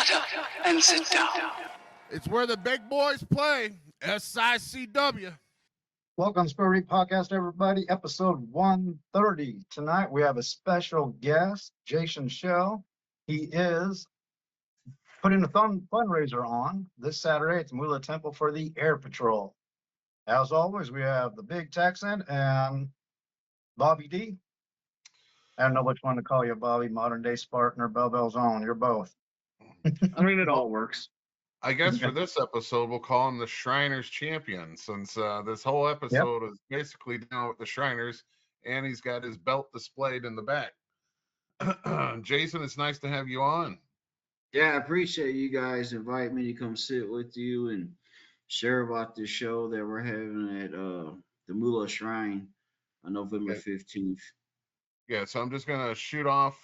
Shut up and sit down. It's where the big boys play. SICW. Welcome to Brody Podcast, everybody. Episode 130. Tonight we have a special guest, Jason Shell. He is putting a fundraiser on this Saturday at the Moolah Temple for the Air Patrol. As always, we have the Big Texan and Bobby D. I don't know which one to call you, Bobby. Modern day Spartan or Belleville's own. You're both. I mean, it all works. I guess for this episode, we'll call him the Shriners champion, since this whole episode is basically down with the Shriners, and he's got his belt displayed in the back. Jason, it's nice to have you on. Yeah, I appreciate you guys inviting me to come sit with you and share about this show that we're having at the Moolah Shrine on November 15th. Yeah, so I'm just going to shoot off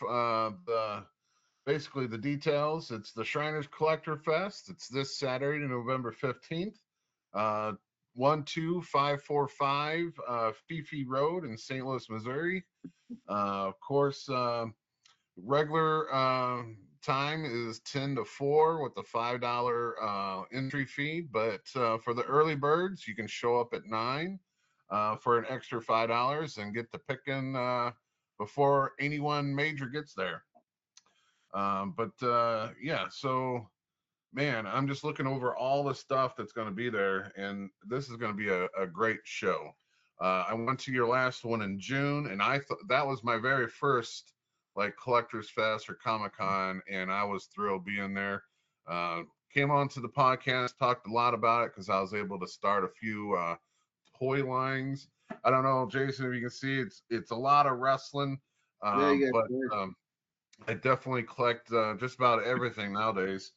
basically the details. It's the Shriners Collector Fest. It's this Saturday, November 15th. 12545 Fifi Road in St. Louis, Missouri. Of course, regular time is 10 to 4 with the $5 entry fee, but for the early birds, you can show up at 9 for an extra $5 and get to picking before anyone major gets there. Yeah, so man, I'm just looking over all the stuff that's going to be there, and this is going to be a great show. I went to your last one in June, and I thought that was my very first like Collectors Fest or Comic-Con, and I was thrilled being there. Came on to the podcast, talked a lot about it because I was able to start a few toy lines. I don't know, Jason, if you can see, it's a lot of wrestling, but I definitely collect just about everything nowadays.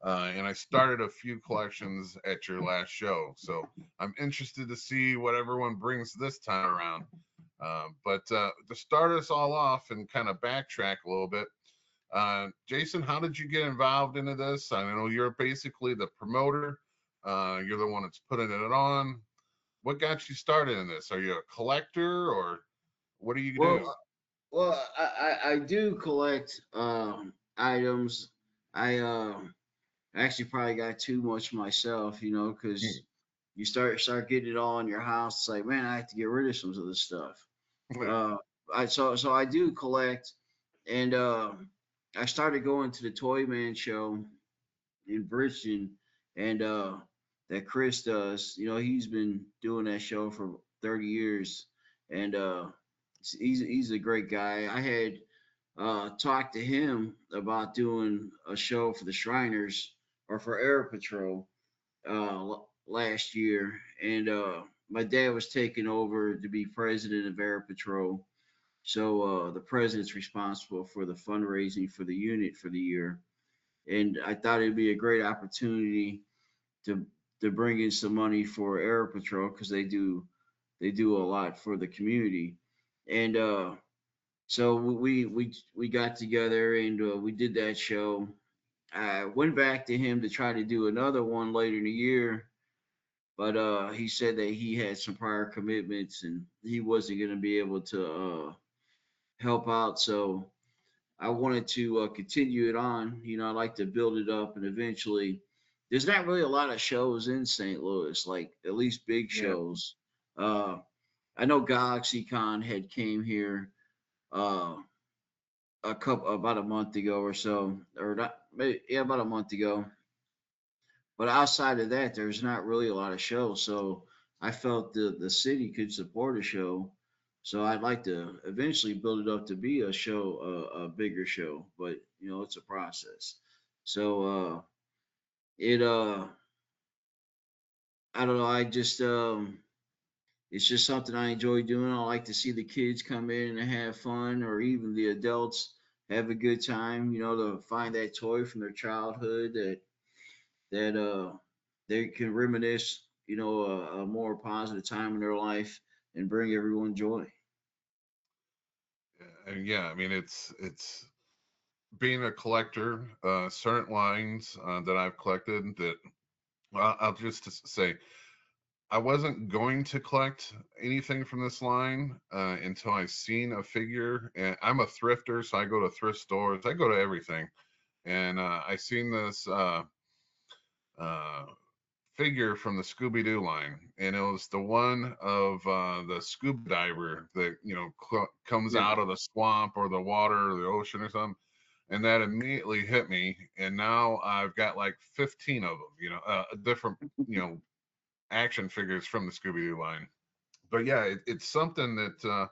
And I started a few collections at your last show, so I'm interested to see what everyone brings this time around. But to start us all off and kind of backtrack a little bit, Jason, how did you get involved into this? I know you're basically the promoter. You're the one that's putting it on. What got you started in this? Are you a collector, or what do you do? Well, I do collect items. I actually probably got too much myself, because you start getting it all in your house. It's like, man, I have to get rid of some of this stuff. So I do collect, and I started going to the Toy Man show in Bridgeton, and that Chris does. He's been doing that show for 30 years, and he's a great guy. I had talked to him about doing a show for the Shriners or for Air Patrol last year, and my dad was taking over to be president of Air Patrol. So the president's responsible for the fundraising for the unit for the year, and I thought it'd be a great opportunity to bring in some money for Air Patrol because they do a lot for the community, and so we got together and we did that show. I went back to him to try to do another one later in the year, but he said that he had some prior commitments and he wasn't going to be able to help out. So I wanted to continue it on. I like to build it up, and eventually, there's not really a lot of shows in St. Louis, like at least big shows. I know GalaxyCon had came here about a month ago or so, or not, maybe, about a month ago. But outside of that, there's not really a lot of shows. So I felt the city could support a show. So I'd like to eventually build it up to be a show, a bigger show. But it's a process. So I don't know. I just it's just something I enjoy doing. I like to see the kids come in and have fun, or even the adults have a good time. To find that toy from their childhood that they can reminisce, a more positive time in their life and bring everyone joy. And yeah, I mean, it's being a collector. Certain lines that I've collected that I'll just say, I wasn't going to collect anything from this line until I seen a figure. And I'm a thrifter, so I go to thrift stores. I go to everything. and I seen this uh, figure from the Scooby-Doo line, and it was the one of the scuba diver that comes Yeah. out of the swamp or the water or the ocean or something, and that immediately hit me. And now I've got like 15 of them, different action figures from the Scooby-Doo line. But yeah, it's something that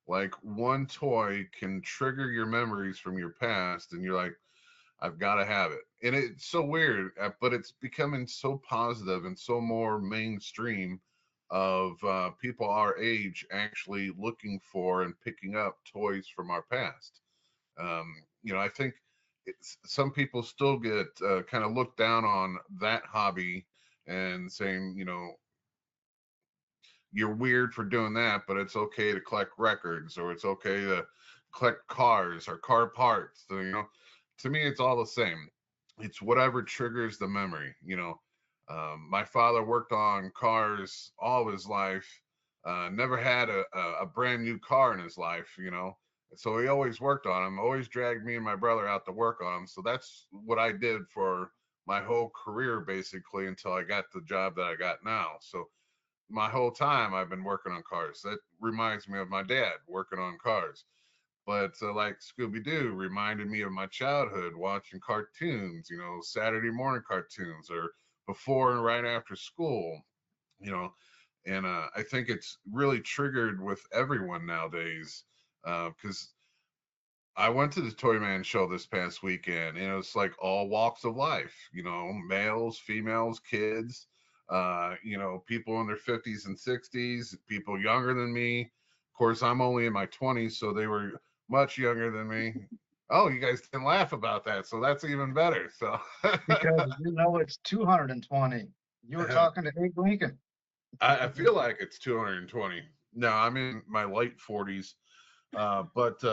like one toy can trigger your memories from your past, and you're like, I've got to have it. And it's so weird, but it's becoming so positive and so more mainstream of people our age actually looking for and picking up toys from our past. I think some people still get kind of looked down on that hobby and saying, you're weird for doing that, but it's okay to collect records, or it's okay to collect cars or car parts. So, to me, it's all the same. It's whatever triggers the memory. My father worked on cars all of his life. Never had a brand new car in his life. So he always worked on them. Always dragged me and my brother out to work on them. So that's what I did for my whole career, basically, until I got the job that I got now. So my whole time I've been working on cars. That reminds me of my dad working on cars. But like Scooby Doo reminded me of my childhood watching cartoons, Saturday morning cartoons or before and right after school, you know. And I think it's really triggered with everyone nowadays because I went to the Toy Man show this past weekend, and it was like all walks of life, males, females, kids, people in their 50s and 60s, people younger than me. Of course, I'm only in my 20s, so they were much younger than me. Oh, you guys can laugh about that, so that's even better. So Because it's 220. You were talking to Abe Lincoln. I feel like it's 220. No, I'm in my late 40s. But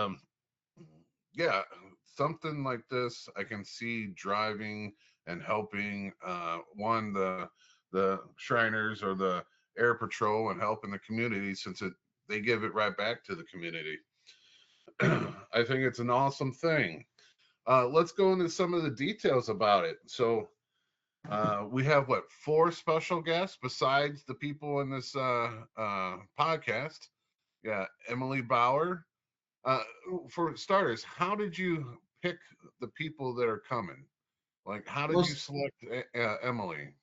yeah, something like this I can see driving and helping the Shriners or the Air Patrol and helping the community, since they give it right back to the community. I think it's an awesome thing. Let's go into some of the details about it. So we have 4 special guests besides the people in this podcast. Yeah, Emily Bauer. Uh, for starters, how did you pick the people that are coming? Like, how did Well, you select Emily?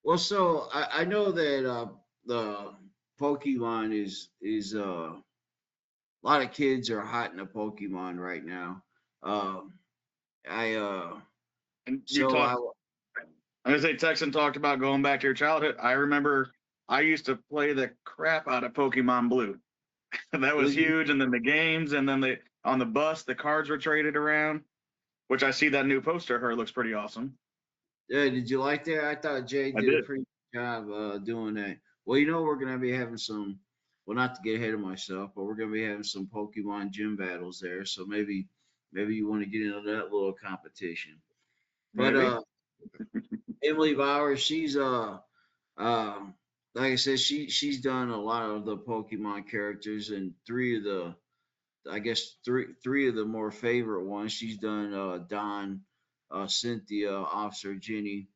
well, so I know that the Pokemon is a lot of kids are hot in the Pokemon right now. Um, I And you so I talked, I'm gonna say Texan talked about going back to your childhood. I remember I used to play the crap out of Pokemon Blue. That well, was huge. And then the games, and then on the bus, the cards were traded around, which I see that new poster of her looks pretty awesome. did you like that? I thought Jay I did a did. pretty good job doing that. Well, we're gonna be having some. Well, not to get ahead of myself, but we're gonna be having some Pokemon gym battles there. So maybe you want to get into that little competition. But Maybe. Emily Bauer, she's um like I said, she's done a lot of the Pokemon characters, and three of the more favorite ones. She's done Dawn, Cynthia, Officer Jenny,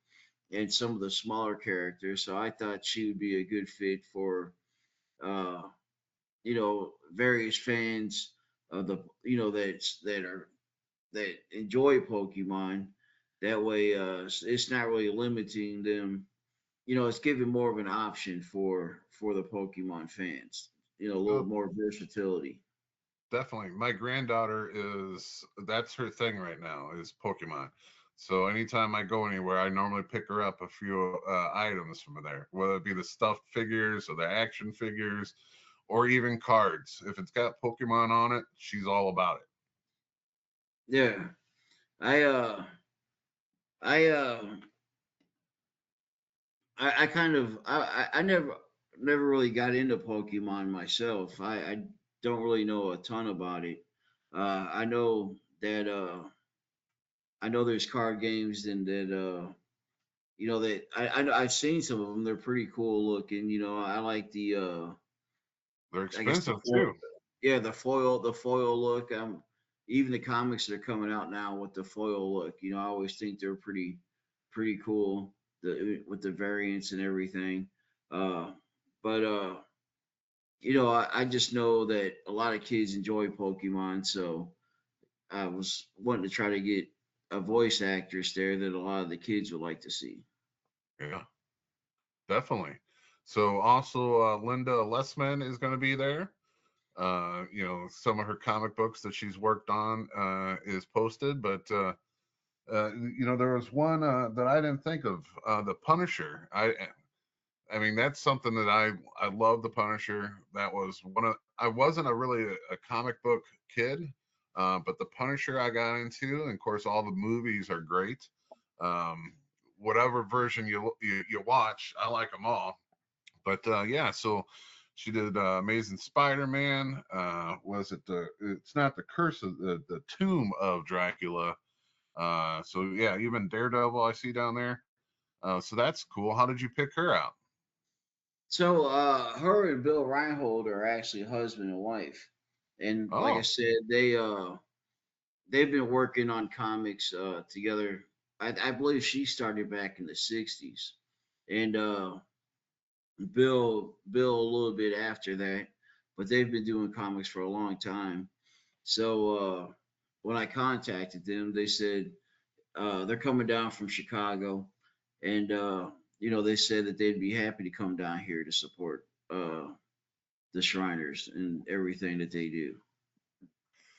and some of the smaller characters. So I thought she would be a good fit for uh various fans of the that enjoy Pokemon. That way, it's not really limiting them. It's giving more of an option for the Pokemon fans. A little Well, more versatility. definitely. My granddaughter that's her thing right now is Pokemon. So anytime I go anywhere, I normally pick her up a few items from there, whether it be the stuffed figures or the action figures or even cards. If it's got Pokemon on it, she's all about it. Yeah, I I I kind of I never really got into Pokemon myself. I don't really know a ton about it. I know that I know there's card games and that that I've seen some of them. They're pretty cool looking. I like They're I guess the expensive foil, too. yeah, the foil look. even the comics that are coming out now with the foil look, you know, I always think they're pretty cool with the variants and everything. But you know, I just know that a lot of kids enjoy Pokemon, so I was wanting to try to get a voice actress there that a lot of the kids would like to see. Yeah, definitely. So also Linda Lessman is going to be there. You know, some of her comic books that she's worked on is posted, but you know, there was one that I didn't think of, the Punisher. I mean, that's something that I love, the Punisher. That was one of, I wasn't a really a comic book kid, but the Punisher I got into, and of course all the movies are great. Um, whatever version you watch, I like them all. But yeah, so she did Amazing Spider-Man. Was it the? It's not the Curse of the Tomb of Dracula. So yeah, even Daredevil I see down there. So that's cool. How did you pick her out? So her and Bill Reinhold are actually husband and wife. And like I Oh, said, they've been working on comics together. I believe she started back in the 60s. And Bill a little bit after that, but they've been doing comics for a long time. So when I contacted them, they said they're coming down from Chicago, and you know, they said that they'd be happy to come down here to support the Shriners and everything that they do.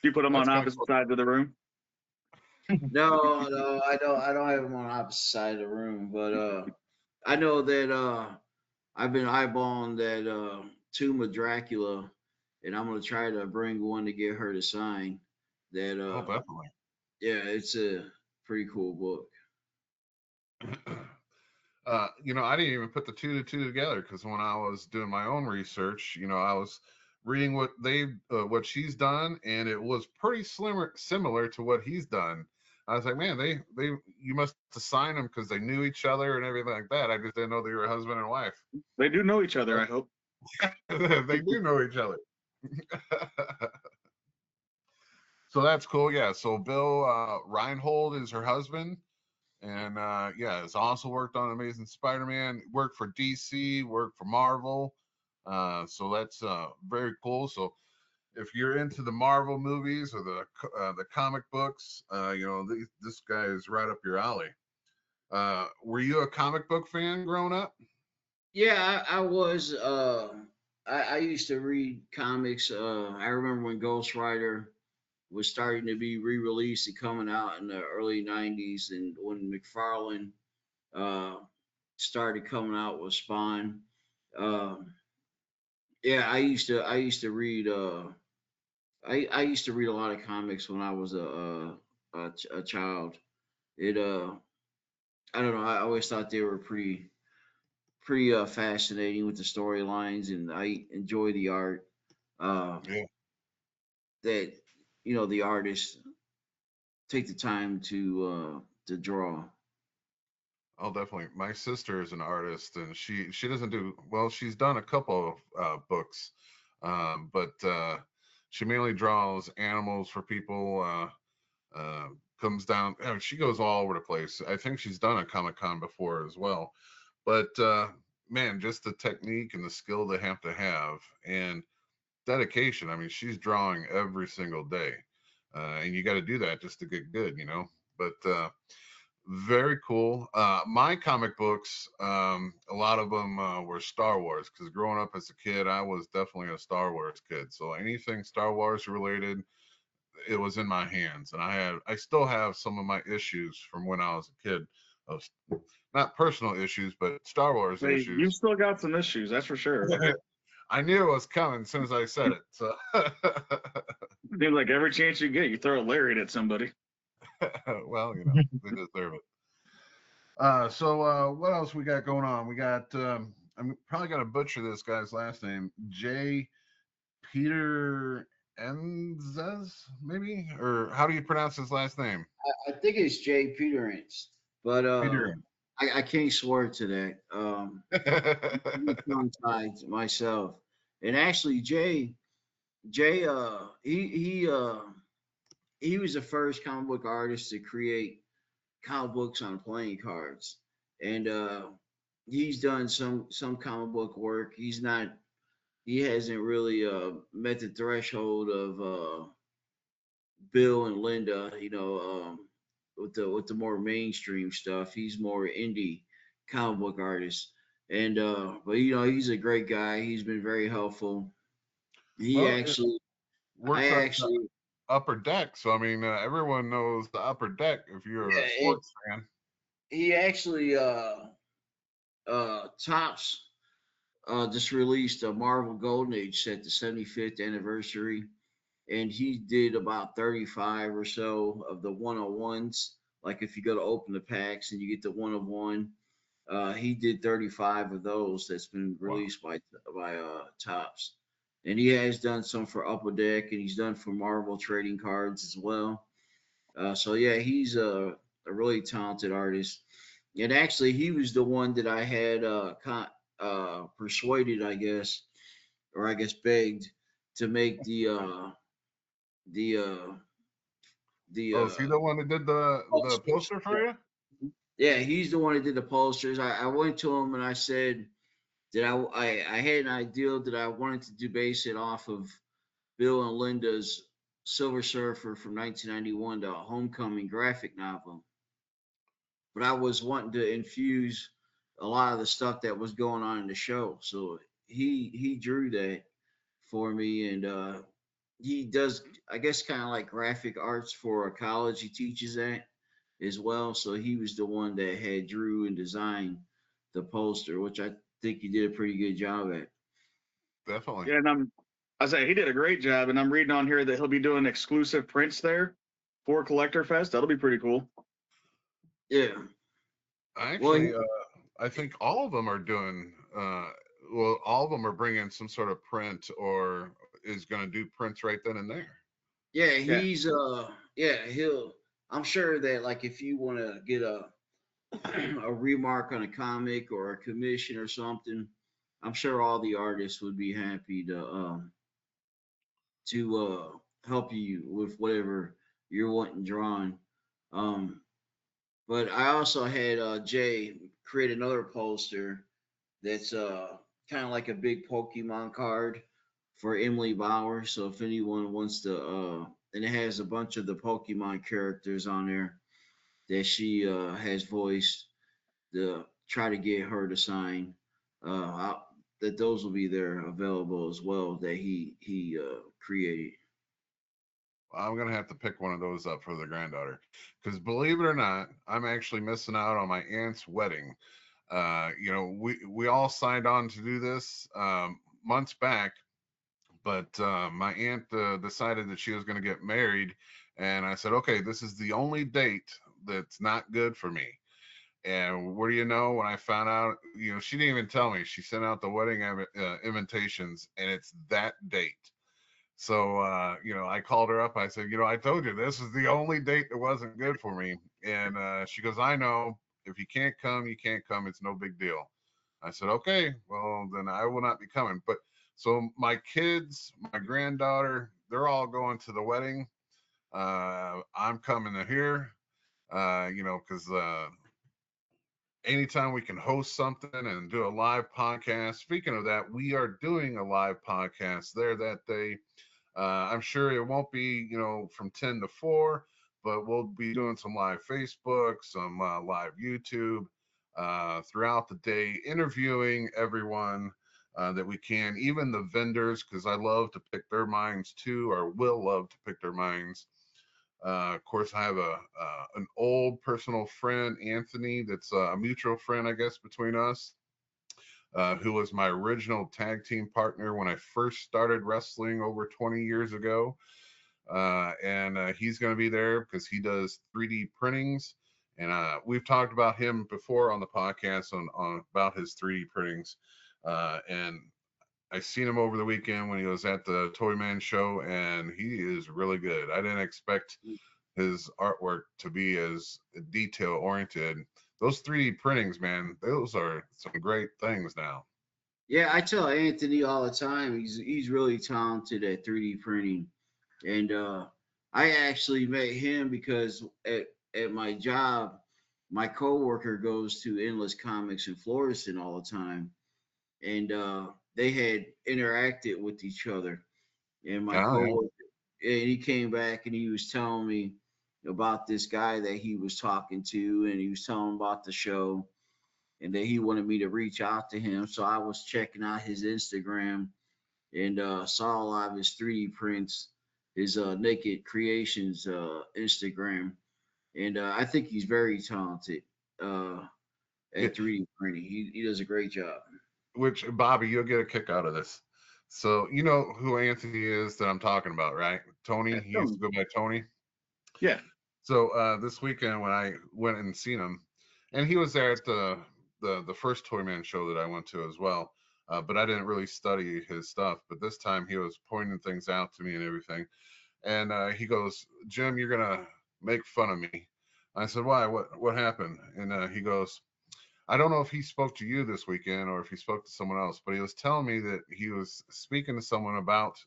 You put them that's on kind of opposite cool. sides of the room. No, I don't have them on opposite side of the room, but I know that I've been eyeballing that Tomb of Dracula, and I'm gonna try to bring one to get her to sign. That Oh, definitely. yeah, it's a pretty cool book. You know, I didn't even put the two to two together because when I was doing my own research, you know, I was reading what she's done, and it was pretty similar to what he's done. I was like, man, you must have signed them because they knew each other and everything like that. I just didn't know they were husband and wife. They do know each other, I hope. They do know each other. So that's cool. Yeah. So Bill Reinhold is her husband. And yeah, has also worked on Amazing Spider-Man, worked for DC, worked for Marvel. So that's very cool. So if you're into the Marvel movies or the comic books, you know, this guy is right up your alley. Were you a comic book fan growing up? Yeah, I was. I used to read comics. I remember when Ghost Rider was starting to be re-released and coming out in the early '90s, and when McFarlane uh, started coming out with Spawn. Um, yeah, I used to read I used to read a lot of comics when I was a child. It I don't know, I always thought they were pretty fascinating with the storylines, and I enjoy the art uh, Yeah. that you know the artists take the time to draw. Oh, definitely. My sister is an artist, and she doesn't do well. She's done a couple of books, but she mainly draws animals for people. Comes down. She goes all over the place. I think she's done a Comic Con before as well. But man, just the technique and the skill they have to have, and dedication. I mean, she's drawing every single day, and you got to do that just to get good, you know. But very cool. My comic books, a lot of them were Star Wars because growing up as a kid, I was definitely a Star Wars kid. So anything Star Wars related, it was in my hands, and I still have some of my issues from when I was a kid, of not personal issues, but Star Wars Hey, you've issues. still got some issues, that's for sure. I knew it was coming as soon as I said it. So, Seems like every chance you get, you throw a lariat at somebody. well, you know, they deserve it. So what else we got going on? We got I'm probably gonna butcher this guy's last name, J. Peter Enzes, maybe, or how do you pronounce his last name? I think it's Jay Peterance, but Peter. I can't swear to that. Tongue tied myself, and actually Jay he was the first comic book artist to create comic books on playing cards, and he's done some comic book work. He hasn't really met the threshold of Bill and Linda, with the more mainstream stuff. He's more indie comic book artist. And but he's a great guy. He's been very helpful. He Well, it actually I works on the actually upper deck. So, I mean, everyone knows the upper deck if you're yeah, a sports fan. he actually Tops just released a Marvel Golden Age set, the 75th anniversary, and he did about 35 or so of the 101s. Like if you go to open the packs and you get the 101, he did 35 of those that's been Wow. released by Tops. And he has done some for Upper Deck, and he's done for Marvel trading cards as well. So yeah, he's a really talented artist. And actually, he was the one that I had persuaded, I guess, or I guess begged to make the uh, the Oh, is he the one that did the posters. poster for you? Yeah, he's the one that did the posters. I went to him and I said that I had an idea that I wanted to do base it off of Bill and Linda's Silver Surfer from 1991, the Homecoming graphic novel. But I was wanting to infuse a lot of the stuff that was going on in the show. So he drew that for me, and he does, I guess, kind of like graphic arts for a college he teaches at as well. So he was the one that had drew and designed the poster, which I think he did a pretty good job at. Definitely. Yeah, and I say he did a great job, and I'm reading on here that he'll be doing exclusive prints there for Collector Fest. That'll be pretty cool. Yeah. I Well, actually, I think all of them are doing. Well, all of them are bringing some sort of print, or is going to do prints right then and there. yeah, Yeah, he'll. I'm sure that like if you want to get a a remark on a comic or a commission or something, I'm sure all the artists would be happy to help you with whatever you're wanting drawn. Um, but I also had Jay create another poster that's kind of like a big Pokemon card for Emily Bauer. So if anyone wants to, and it has a bunch of the Pokemon characters on there that she has voiced to try to get her to sign. That those will be there available as well that he created. I'm going to have to pick one of those up for the granddaughter, because believe it or not, I'm actually missing out on my aunt's wedding. We all signed on to do this months back, but my aunt decided that she was going to get married, and I said, okay, this is the only date that's not good for me. And what do you know? When I found out, she didn't even tell me. She sent out the wedding invitations, and it's that date. So, I called her up. I said, I told you this is the only date that wasn't good for me. And she goes, I know. If you can't come, you can't come. It's no big deal. I said, okay, well, then I will not be coming. But so my kids, my granddaughter, they're all going to the wedding. I'm coming to here, because anytime we can host something and do a live podcast. Speaking of that, we are doing a live podcast there that day. I'm sure it won't be, from 10 to 4, but we'll be doing some live Facebook, some live YouTube throughout the day, interviewing everyone that we can, even the vendors, because I love to pick their minds too, or will love to pick their minds. Of course, I have an old personal friend, Anthony, that's a mutual friend, I guess, between us, who was my original tag team partner when I first started wrestling over 20 years ago. And he's going to be there because he does 3D printings. And we've talked about him before on the podcast on about his 3D printings. And I seen him over the weekend when he was at the Toy Man show, and he is really good. I didn't expect his artwork to be as detail oriented. Those 3D printings, man, those are some great things now. Yeah, I tell Anthony all the time he's really talented at 3D printing, and I actually met him because at my job, my coworker goes to Endless Comics in Florissant all the time, and they had interacted with each other. And my Oh, yeah. coworker, and he came back and he was telling me about this guy that he was talking to, and he was telling about the show, and that he wanted me to reach out to him. So I was checking out his Instagram and saw a lot of his 3D prints, his Naked Creations Instagram, and I think he's very talented Yeah, at 3D printing. He does a great job. which Bobby, you'll get a kick out of this. So you know who Anthony is that I'm talking about, right? Tony. Yeah, He tell used me. to go by Tony. Yeah. So this weekend when I went and seen him, and he was there at the first Toyman show that I went to as well. But I didn't really study his stuff. But this time he was pointing things out to me and everything. And he goes, "Jim, you're gonna make fun of me." I said, "Why? What happened?" And he goes, "I don't know if he spoke to you this weekend or if he spoke to someone else, but he was telling me that he was speaking to someone about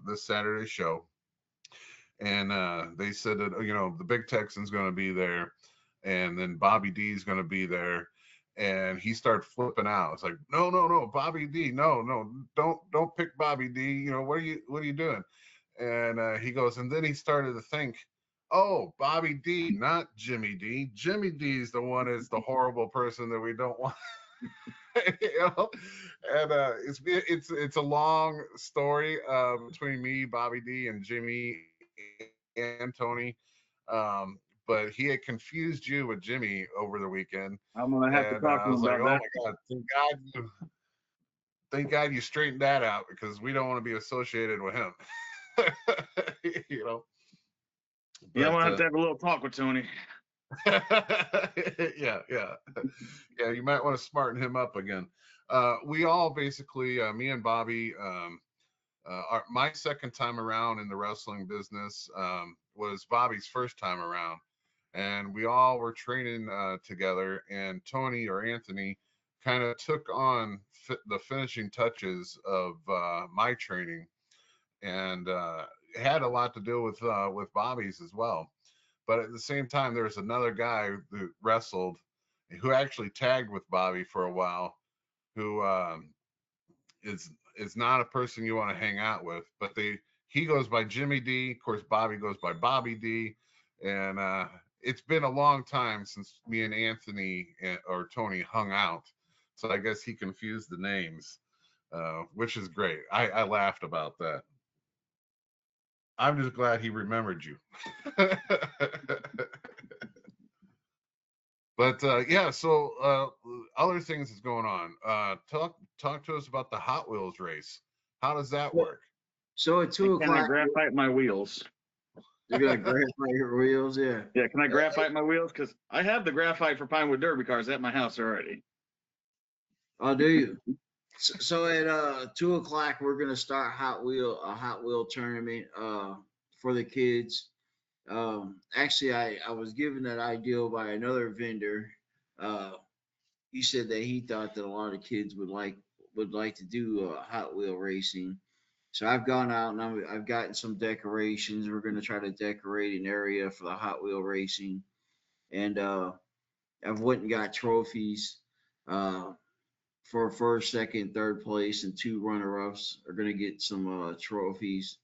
this Saturday show, and they said that the Big Texan's going to be there, and then Bobby D's going to be there." And he started flipping out. It's like, no, no, no, Bobby D, no, no, don't pick Bobby D. What are you doing? And he goes, and then he started to think, oh, Bobby D, not Jimmy D. Jimmy D is the one is the horrible person that we don't want. you know? And it's a long story between me, Bobby D, and Jimmy and Tony. But he had confused you with Jimmy over the weekend, I'm gonna have to and talk I to him was like, about oh that. my God, thank God you straightened that out because we don't want to be associated with him. you know. Yeah, I'm But gonna have to have a little talk with Tony. yeah, yeah. You might want to smarten him up again. We all basically, me and Bobby, my second time around in the wrestling business was Bobby's first time around, and we all were training together. And Tony or Anthony kind of took on the finishing touches of my training, and it had a lot to do with Bobby's as well. But at the same time, there's another guy who wrestled, who actually tagged with Bobby for a while, who is not a person you want to hang out with. But he goes by Jimmy D. Of course, Bobby goes by Bobby D. And it's been a long time since me and Anthony or Tony hung out, so I guess he confused the names, which is great. I laughed about that. I'm just glad he remembered you. But yeah, so other things is going on. Talk to us about the Hot Wheels race. How does that work? So at And 2 can I o'clock, graphite my wheels? they're gonna graphite your wheels. Yeah. Yeah, can I graphite my wheels? Because I have the graphite for Pinewood Derby cars at my house already. Oh, do you? So at 2 o'clock, we're gonna start a Hot Wheel tournament for the kids. Actually, I was given that idea by another vendor. Uh, he said that he thought that a lot of kids would like to do Hot Wheel racing. So I've gone out and I've gotten some decorations. We're gonna try to decorate an area for the Hot Wheel racing, and I've went and got trophies. Uh, for first, second, third place, and two runner-ups are gonna get some trophies.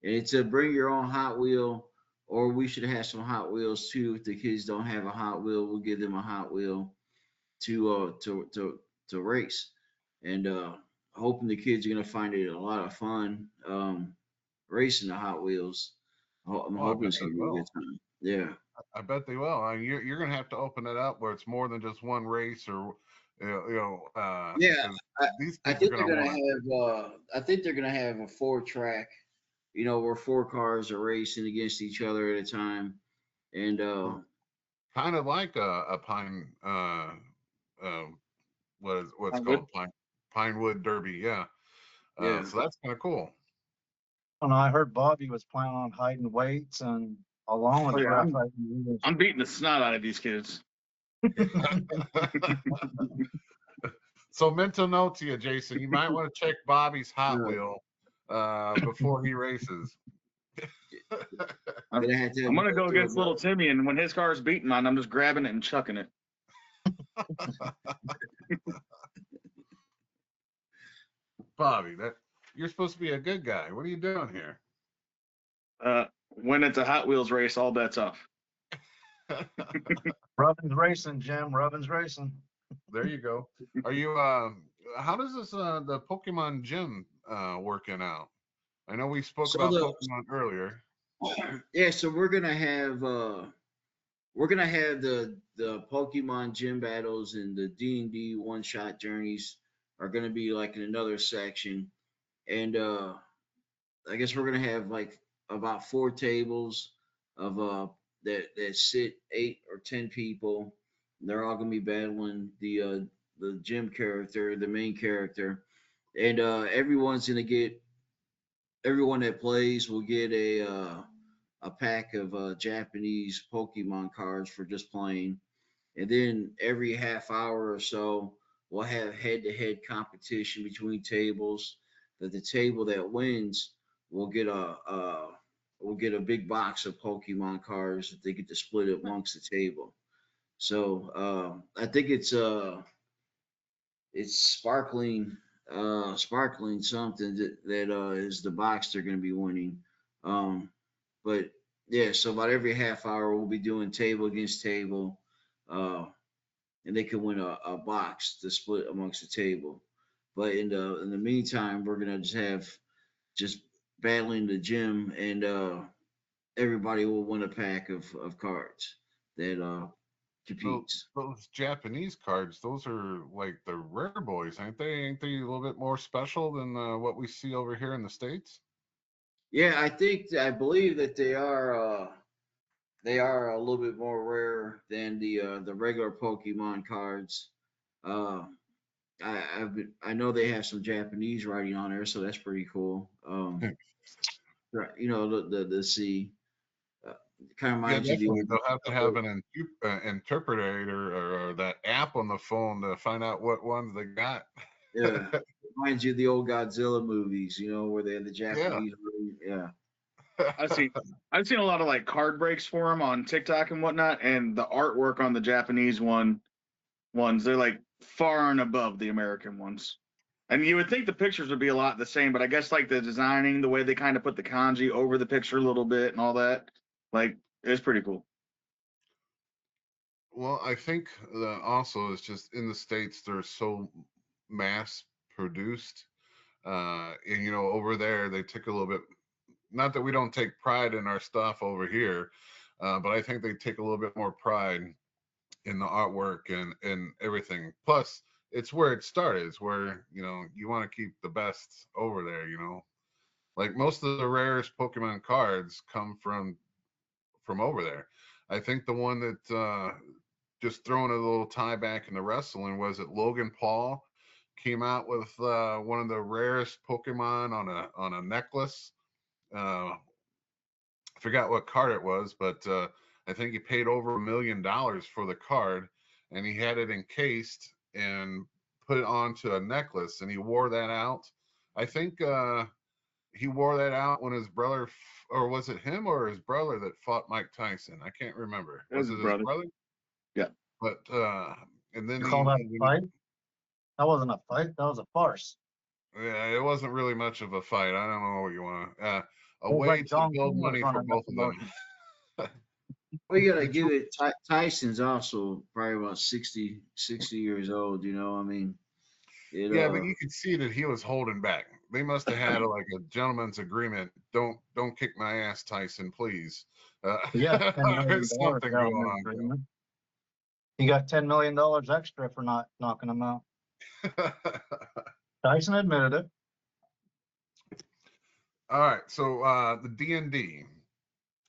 And it's a bring your own Hot Wheel, or we should have some Hot Wheels too. If the kids don't have a Hot Wheel, we'll give them a Hot Wheel to race. And hoping the kids are gonna find it a lot of fun racing the Hot Wheels. I'm Oh, I hoping bet it's they gonna be a will. good time. Yeah. I bet they will. You're gonna have to open it up where it's more than just one race, or Yeah, because I, these I kids are think they're gonna gonna want to. have. I think they're gonna have a four track. Where four cars are racing against each other at a time, and Kind of like a pine uh what's Pinewood? called Pinewood Derby, yeah. yeah. So that's kind of cool. And I heard Bobby was planning on hiding weights and along Oh with yeah, graphite wheels. I'm beating the snot out of these kids. So mental note to you, Jason, you might want to check Bobby's Hot Yeah. Wheel before he races. I'm, Gonna have to I'm gonna go through against little Timmy, and when his car's beating mine, I'm just grabbing it and chucking it. Bobby, that you're supposed to be a good guy. What are you doing here? When it's a Hot Wheels race, all bets off. Rubbin's racing, Jim. Rubbin's racing. There you go. Are you how does this the Pokemon gym working out? I know we spoke So about the Pokemon earlier. yeah, so we're gonna have the Pokemon gym battles and the D&D one shot journeys are gonna be like in another section, and I guess we're gonna have like about 4 tables of that sit 8 or 10 people. They're all gonna be battling the gym character, the main character, and everyone that plays will get a pack of Japanese Pokemon cards for just playing. And then every half hour or so, we'll have head-to-head competition between tables. That the table that wins will get a big box of Pokemon cards that they get to split it amongst the table. So I think it's sparkling something that is the box they're going to be winning. Um, but yeah, so about every half hour we'll be doing table against table, uh, and they can win a box to split amongst the table. But in the meantime, we're gonna just have just battling the gym, and everybody will win a pack of cards that competes. Those Japanese cards, those are like the rare boys, aren't they? Ain't they a little bit more special than what we see over here in the States? Yeah, I believe that they are a little bit more rare than the regular Pokemon cards. Uh, I know they have some Japanese writing on there, so that's pretty cool. Right, you know the C uh, kind of Yeah, reminds you of the definitely. old. They'll have to have an interpreter or that app on the phone to find out what ones they got. Yeah, reminds you of the old Godzilla movies, where they had the Yeah. Japanese. Yeah, I've seen a lot of like card breaks for him on TikTok and whatnot, and the artwork on the Japanese ones they're like far and above the American ones. And you would think the pictures would be a lot the same, but I guess like the designing, the way they kind of put the kanji over the picture a little bit and all that, like it's pretty cool. Well, I think also it's just in the States they're so mass produced. And over there they take a little bit, not that we don't take pride in our stuff over here, but I think they take a little bit more pride in the artwork and everything. Plus, it's where it started. It's where you want to keep the best over there. Like most of the rarest Pokemon cards come from over there. I think the one that just throwing a little tie back into wrestling was it Logan Paul came out with one of the rarest Pokemon on a necklace. I forgot what card it was, but I think he paid over $1 million for the card, and he had it encased and put it onto a necklace, and he wore that out. I think he wore that out when his brother, or was it him or his brother that fought Mike Tyson? I can't remember. That Was his it his brother. brother? Yeah. But and then You call that a fight? That wasn't a fight. That was a farce. yeah, it wasn't really much of a fight. I don't know what you want. A It was way like to John build Cena was money for running that both of them. promotion. well, you gotta give it. Tyson's also probably about 60 years old. I mean, Yeah, but you could see that he was holding back. They must have had like a gentleman's agreement. Don't kick my ass, Tyson, please. Yeah, $10 million Something down going there, on. agreement. He got $10 million extra for not knocking him out. Tyson admitted it. All right, so the D&D.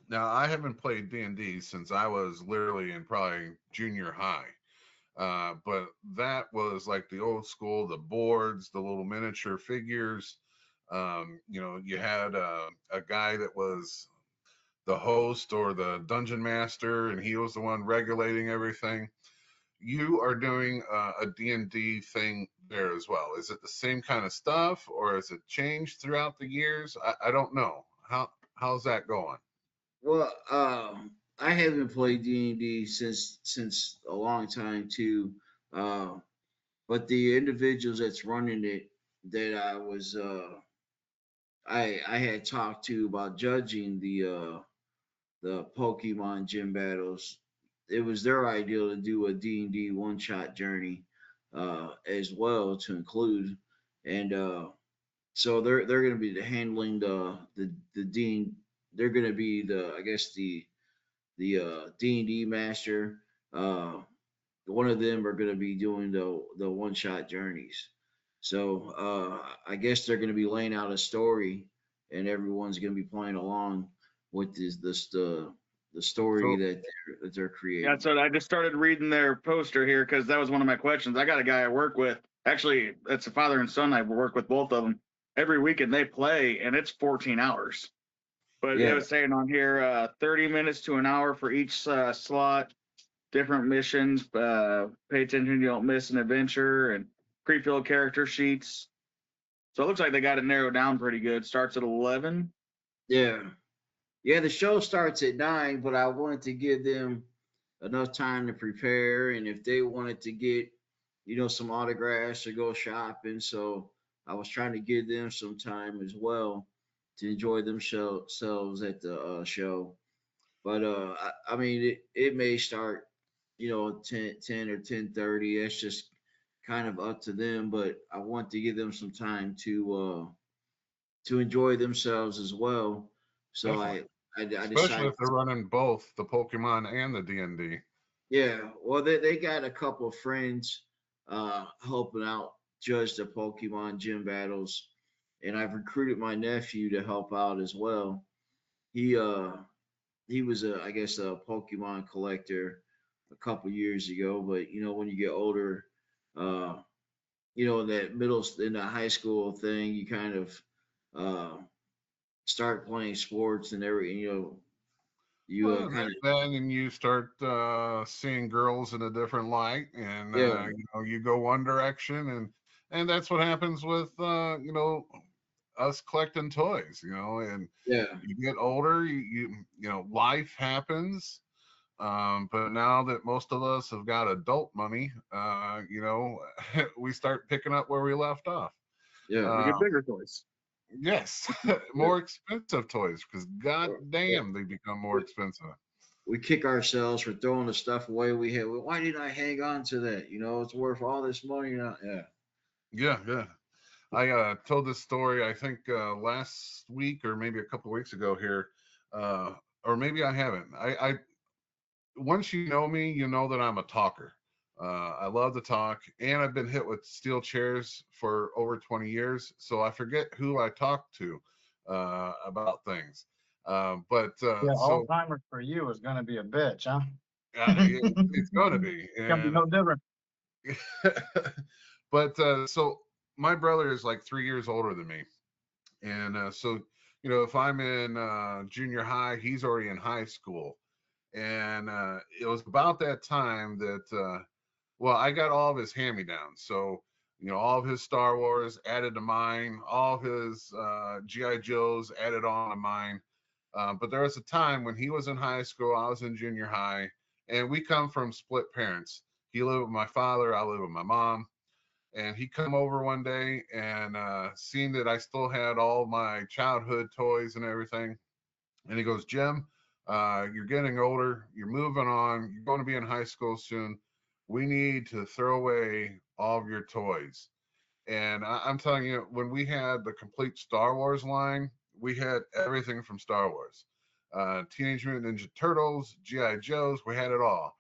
Now I haven't played D&D since I was literally in probably junior high. But that was like the old school, the boards, the little miniature figures. You had a guy that was the host or the dungeon master, and he was the one regulating everything. You are doing a D&D thing there as well. Is it the same kind of stuff, or has it changed throughout the years? I don't know. How how's that going? Well, I haven't played D&D since a long time too. Uh, but the individuals that's running it that I had talked to about judging the Pokemon gym battles, it was their idea to do a D&D one shot journey as well to include, and so they're going to be handling the dean. They're going to be the, I guess, the D&D master. One of them are going to be doing the one shot journeys. So I guess they're going to be laying out a story, and everyone's going to be playing along with the story So that they're Yeah, creating. so I just started reading their poster here because that was one of my questions. I got a guy I work with. Actually, it's a father and son. I work with both of them every weekend. They play, and it's 14 hours. But it Yeah, was saying on here, 30 minutes to an hour for each slot, different missions. Pay attention, you don't miss an adventure, and pre-filled character sheets. So it looks like they got it narrowed down pretty good. Starts at 11. yeah, yeah. The show starts at 9, but I wanted to give them enough time to prepare, and if they wanted to get, some autographs or go shopping, so I was trying to give them some time as well to enjoy themselves at the show. But I mean, it may start, 10 or 10:30. That's just kind of up to them. But I want to give them some time to enjoy themselves as well. So definitely, I especially decided. if they're running both the Pokemon and the D&D. Yeah, well, they got a couple of friends helping out judge the Pokemon gym battles, and I've recruited my nephew to help out as well. He uh he was I guess a Pokemon collector a couple years ago, but when you get older, uh in that in the high school thing, you kind of uh start playing sports and every you Well, kind of. then you start seeing girls in a different light, and Yeah, you go one direction, and that's what happens with us collecting toys, and yeah, you get older, life happens. But now that most of us have got adult money, we start picking up where we left off. yeah. We Uh, get bigger toys. yes, more expensive toys because god damn, they become more expensive. We kick ourselves for throwing the stuff away we had. Why didn't I hang on to that? It's worth all this money now. Yeah. Yeah, yeah. I told this story, I think, last week or maybe a couple of weeks ago here, uh, or maybe I haven't. I once you know me, you know that I'm a talker. I love to talk, and I've been hit with steel chairs for over 20 years, so I forget who I talk to about things. But Yeah, so Alzheimer's for you is going to be a bitch, huh? it's going to be, Gonna be and no different. but so my brother is like 3 years older than me. And so, if I'm in junior high, he's already in high school. And it was about that time that, well, I got all of his hand me downs. So, all of his Star Wars added to mine, all of his G.I. Joes added on to mine. But there was a time when he was in high school, I was in junior high, and we come from split parents. He lived with my father, I lived with my mom, and he come over one day and seen that I still had all my childhood toys and everything. And he goes, Jim, you're getting older, you're moving on, you're going to be in high school soon. We need to throw away all of your toys. And I'm telling you, when we had the complete Star Wars line, we had everything from Star Wars. Teenage Mutant Ninja Turtles, G.I. Joes, we had it all.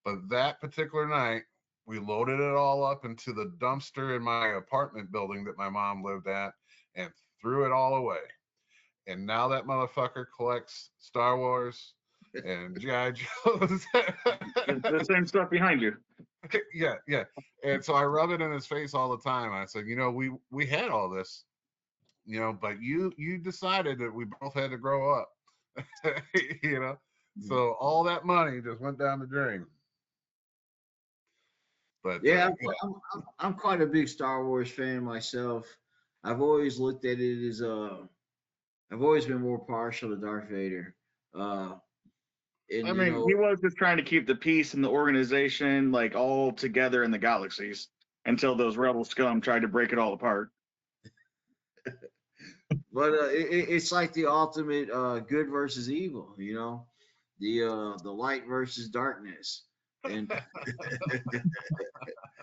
But that particular night, we loaded it all up into the dumpster in my apartment building that my mom lived at and threw it all away. And now that motherfucker collects Star Wars and G.I. Joe's. The same stuff behind you. Yeah, yeah. And so I rub it in his face all the time. I said, we had all this, but you decided that we both had to grow up. you know. So all that money just went down the drain. But Yeah, I'm quite a big Star Wars fan myself. I've always looked at it as I've always been more partial to Darth Vader. And I you mean, he know, was just trying to keep the peace and the organization like all together in the galaxies until those rebel scum tried to break it all apart. but it's like the ultimate good versus evil. You know, the light versus darkness, and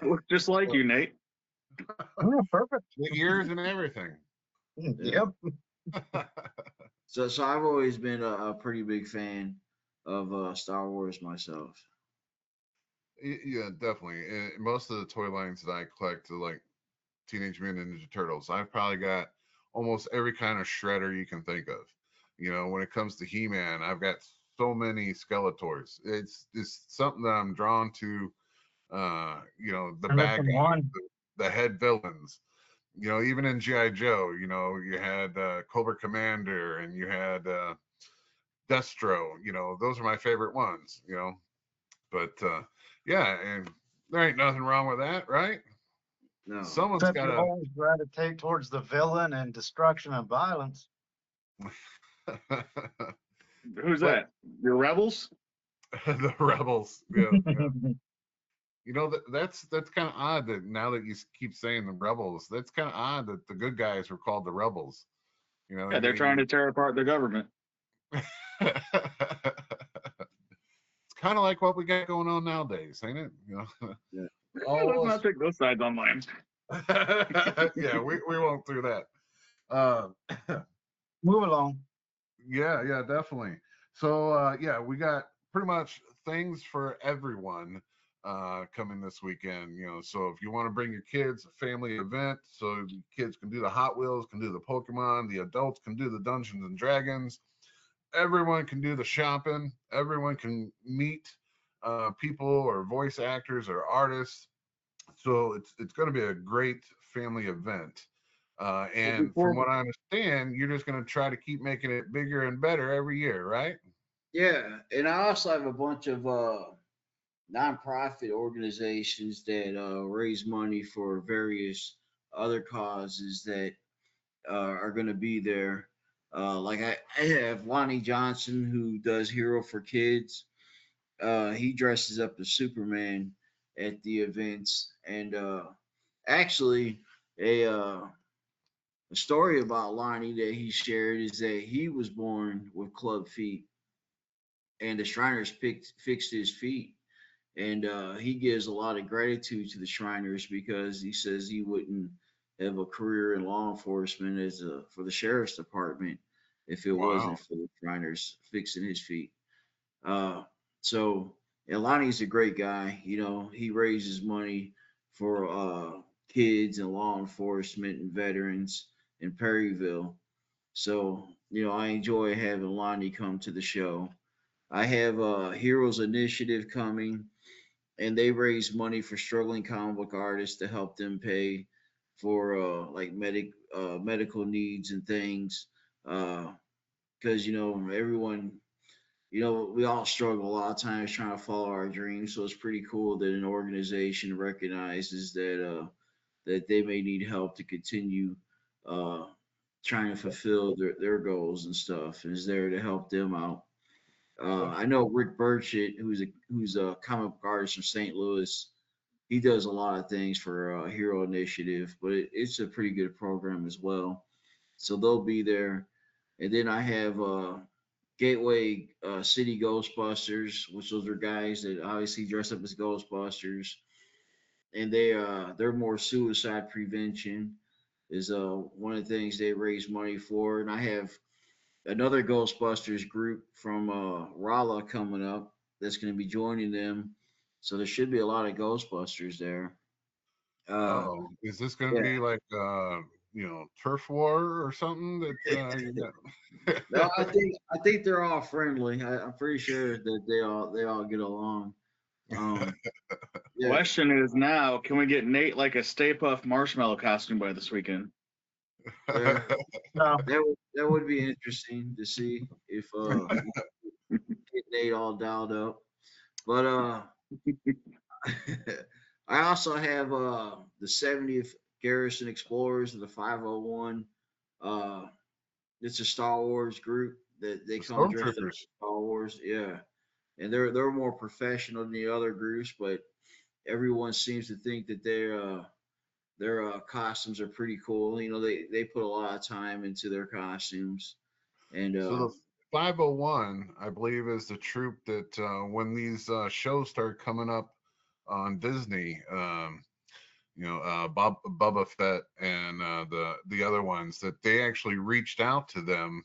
Looks just like you, Nate. Yeah, perfect. The ears and everything. Yep. so I've always been a pretty big fan of Star Wars myself. Yeah, definitely. And most of the toy lines that I collect are like Teenage Mutant Ninja Turtles. I've probably got almost every kind of shredder you can think of. You know, when it comes to He-Man, I've got so many Skeletors. It's just something that I'm drawn to. You know, the And bad looking guys, one. the head villains. You know, even in GI Joe, you know, you had Cobra Commander and you had Destro. You know, those are my favorite ones. You know, but yeah, and there ain't nothing wrong with that, right? No, Someone's Except got you to. always gravitate towards the villain and destruction and violence. Who's But that? Your rebels? the rebels, yeah, yeah. You know that's kind of odd that now that you keep saying the rebels, that's kind of odd that the good guys were called the rebels. You know, Yeah, they're trying to tear apart the government. it's kind of like what we got going on nowadays, ain't it? You know, yeah. Let's all not take those sides online. yeah, we won't do that. Uh, Move along. yeah, definitely. So yeah, we got pretty much things for everyone coming this weekend. You know, so if you want to bring your kids, a family event, so the kids can do the Hot Wheels, can do the Pokemon, the adults can do the Dungeons and Dragons. Everyone can do the shopping. Everyone can meet people or voice actors or artists. So it's going to be a great family event. Well, And from before what I understand, you're just going to try to keep making it bigger and better every year, right? Yeah, and I also have a bunch of nonprofit organizations that raise money for various other causes that are going to be there. Like I have Lonnie Johnson who does Hero for Kids. He dresses up as Superman at the events, and actually a story about Lonnie that he shared is that he was born with club feet, and the Shriners fixed his feet, and he gives a lot of gratitude to the Shriners because he says he wouldn't have a career in law enforcement as for the sheriff's department if it wasn't Wow. for the Shriners fixing his feet. Uh, so Lonnie's a great guy. You know, he raises money for kids and law enforcement and veterans in Perryville. So, you know, I enjoy having Lonnie come to the show. I have Heroes Initiative coming, and they raise money for struggling comic book artists to help them pay for like medical needs and things. Because you know everyone, you know, we all struggle a lot of times trying to follow our dreams. So it's pretty cool that an organization recognizes that they may need help to continue uh, trying to fulfill their goals and stuff, and is there to help them out. I know Rick Burchett, who's a comic book artist from St. Louis. He does a lot of things for Hero Initiative, but it's a pretty good program as well. So they'll be there, and then I have Gateway City Ghostbusters, which those are guys that obviously dress up as Ghostbusters, and they're more suicide prevention is one of the things they raise money for, and I have another Ghostbusters group from Rolla coming up that's going to be joining them. So there should be a lot of Ghostbusters there. Uh, Oh, is this going to yeah. be like you know, turf war or something that you No, got? I think they're all friendly. I'm pretty sure that they all get along. Um, yeah, question is now, can we get Nate like a Stay Puft Marshmallow costume by this weekend? yeah. No. That would be interesting to see if get Nate all dialed up. But I also have the 70th Garrison Explorers of the 501. Uh, It's a Star Wars group that they The come dressed up Stormtroopers. as Star Wars. Yeah, and they're more professional than the other groups, but everyone seems to think that their costumes are pretty cool. You know, they put a lot of time into their costumes, and So the 501, I believe, is the troop that when these shows started coming up on Disney, Bubba Fett and the other ones, that they actually reached out to them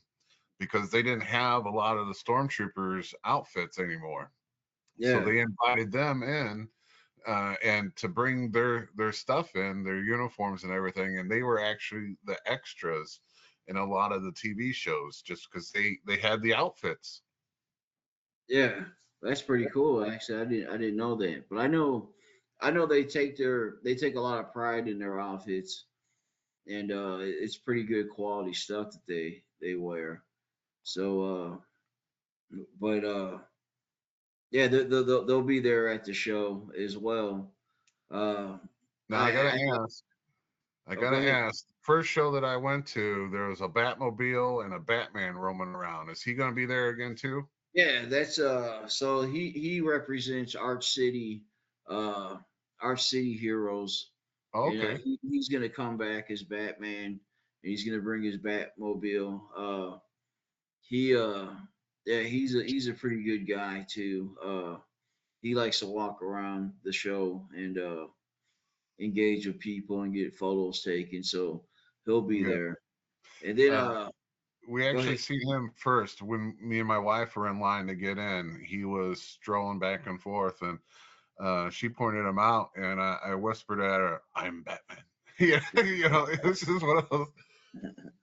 because they didn't have a lot of the stormtroopers outfits anymore. So yeah, they invited them in and to bring their stuff in, their uniforms and everything, and they were actually the extras in a lot of the TV shows just because they had the outfits. yeah, that's pretty cool. Actually, I didn't know that, but I know they take a lot of pride in their outfits, and it's pretty good quality stuff that they wear. So, but yeah, they'll be there at the show as well. Uh, Now I I oh, go gotta ahead. ask. First show that I went to, there was a Batmobile and a Batman roaming around. Is he gonna be there again too? Yeah, that's so he represents uh Arch City Heroes, Oh, and okay. he's gonna come back as Batman, and he's gonna bring his Batmobile. He yeah, he's a pretty good guy too. He likes to walk around the show and engage with people and get photos taken, so he'll be Yeah. there. And then Uh, we go actually ahead. seen him first when me and my wife were in line to get in. He was strolling back and forth, and she pointed him out, and I whispered at her, "I'm Batman." Yeah, this is one of those.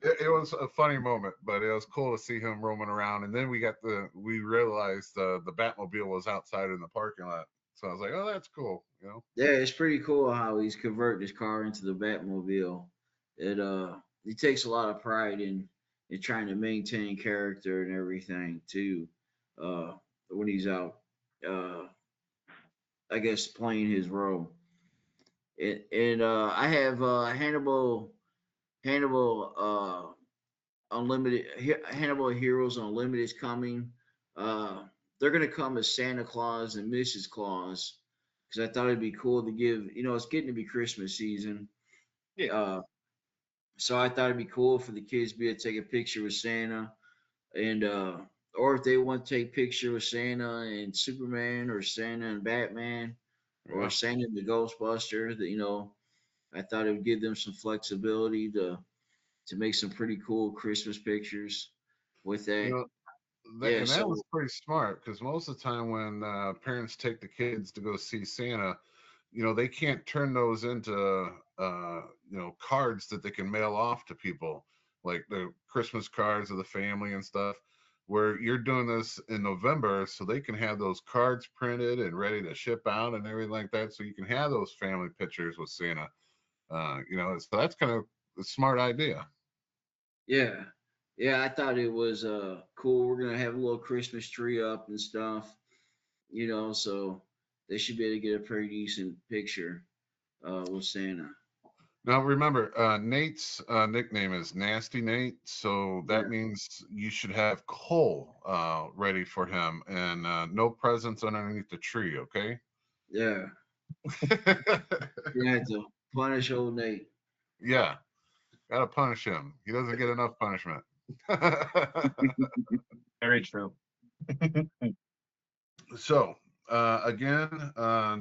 It was a funny moment, but it was cool to see him roaming around. And then we realized the Batmobile was outside in the parking lot, so I was like, "Oh, that's cool." Yeah, it's pretty cool how he's converting his car into the Batmobile. He takes a lot of pride in trying to maintain character and everything too. Uh, when he's out, uh, I guess playing his role. And I have Hannibal Hannibal Heroes Unlimited is coming. Uh, they're gonna come as Santa Claus and Mrs. Claus because I thought it'd be cool to give. It's getting to be Christmas season. Yeah. So I thought it'd be cool for the kids to be able to take a picture with Santa, and or if they want to take a picture with Santa and Superman, or Santa and Batman, or Yeah. Santa and the Ghostbuster. I thought it would give them some flexibility to make some pretty cool Christmas pictures with You that. know, Yeah, and that was so pretty smart because most of the time when parents take the kids to go see Santa, they can't turn those into cards that they can mail off to people, like the Christmas cards of the family and stuff. Where you're doing this in November, so they can have those cards printed and ready to ship out and everything like that, so you can have those family pictures with Santa. So that's kind of a smart idea. yeah, yeah, I thought it was cool. We're gonna have a little Christmas tree up and stuff, so they should be able to get a pretty decent picture with Santa. Now remember, Nate's nickname is Nasty Nate, so that Yeah, means you should have coal ready for him and no presents underneath the tree, okay? yeah, you have to punish old Nate. Yeah, gotta punish him. He doesn't get enough punishment. Very true. So, again,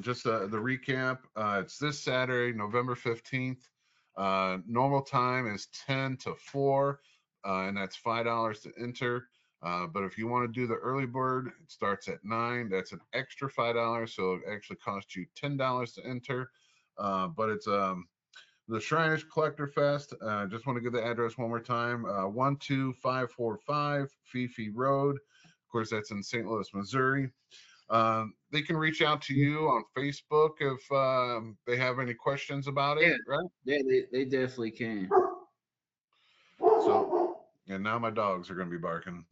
just the recap. It's this Saturday, November 15th. Normal time is 10 to 4, and that's $5 to enter. But if you want to do the early bird, it starts at 9. That's an extra $5, so it actually costs you $10 to enter. But it's the Shriners Collector Fest. Just want to give the address one more time: 12545 Fifi Road. Of course, that's in St. Louis, Missouri. They can reach out to you on Facebook if they have any questions about it, Yeah, right? yeah, they definitely can. So, and now my dogs are going to be barking.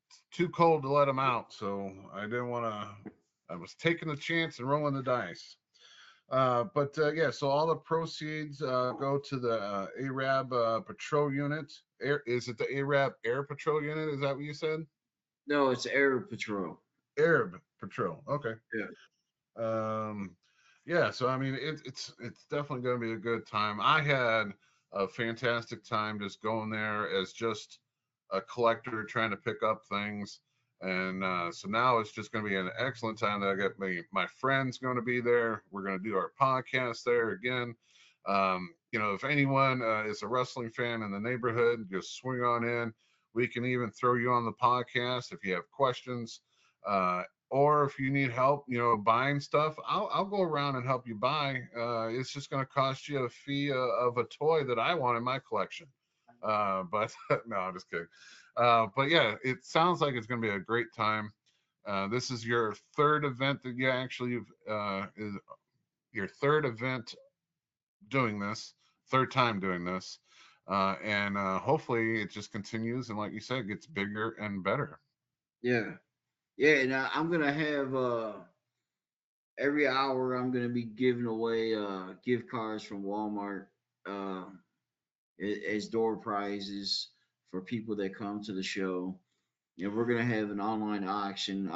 It's too cold to let them out, so I didn't want to. I was taking the chance and rolling the dice. Yeah, so all the proceeds go to the Arab patrol unit. Is it the Arab Air Patrol unit? Is that what you said? No, it's Air Patrol. Arab Patrol. Okay. Yeah. Um, yeah, so I mean, it's definitely going to be a good time. I had a fantastic time just going there as just a collector trying to pick up things, and so now it's just going to be an excellent time. That I get my friends going to be there. We're going to do our podcast there again. If anyone is a wrestling fan in the neighborhood, just swing on in. We can even throw you on the podcast if you have questions. Or if you need help, buying stuff, I'll go around and help you buy. It's just going to cost you a fee of a toy that I want in my collection. But no, I'm just kidding. But yeah, it sounds like it's going to be a great time. This is your third event that you actually is your third event doing this, third time doing this, and hopefully it just continues and, like you said, gets bigger and better. Yeah. Yeah. Now I'm gonna have every hour I'm gonna be giving away gift cards from Walmart uh, as door prizes for people that come to the show. We're gonna have an online auctioning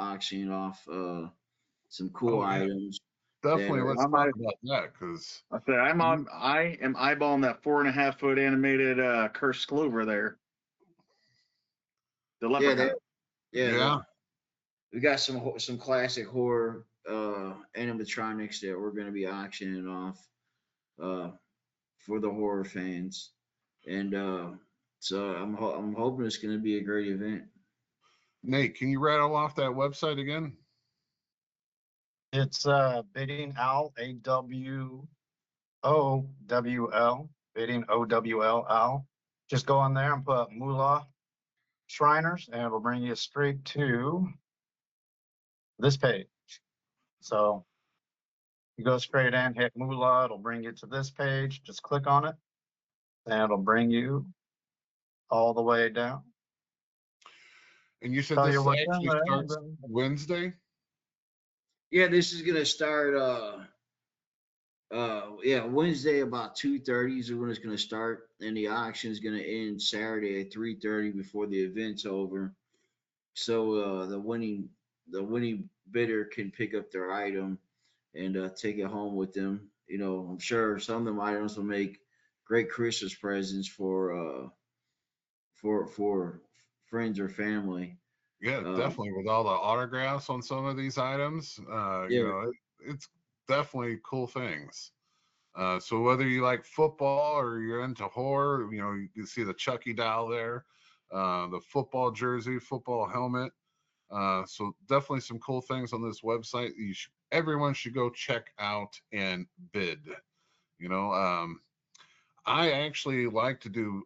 off some cool Oh yeah, items that definitely. are. Let's I talk might. about that because I said I am eyeballing that 4.5 foot animated cursed clover there, the Yeah, leprechaun. yeah, we got some classic horror animatronics that we're gonna be auctioning off uh, for the horror fans, and so I'm hoping it's gonna be a great event. Nate, can you rattle off that website again? It's bidding owl, AWOWL, bidding OWLL. Just go on there and put Moolah Shriners, and it'll bring you straight to this page. So you go straight in, hit Moolah, it'll bring you to this page. Just click on it, and it'll bring you all the way down. And you said Tell this you what's in actually there. starts Wednesday. Yeah, this is gonna start. Yeah, Wednesday about 2:30 is when it's gonna start, and the auction is gonna end Saturday at 3:30 before the event's over. So the winning bidder can pick up their item and take it home with them. I'm sure some of them items will make great Christmas presents for friends or family. Yeah, Uh, definitely. With all the autographs on some of these items, yeah, it's definitely cool things. So whether you like football or you're into horror, you can see the Chucky doll there, the football jersey, football helmet. So definitely some cool things on this website. Everyone should go check out and bid. You know, I actually like to do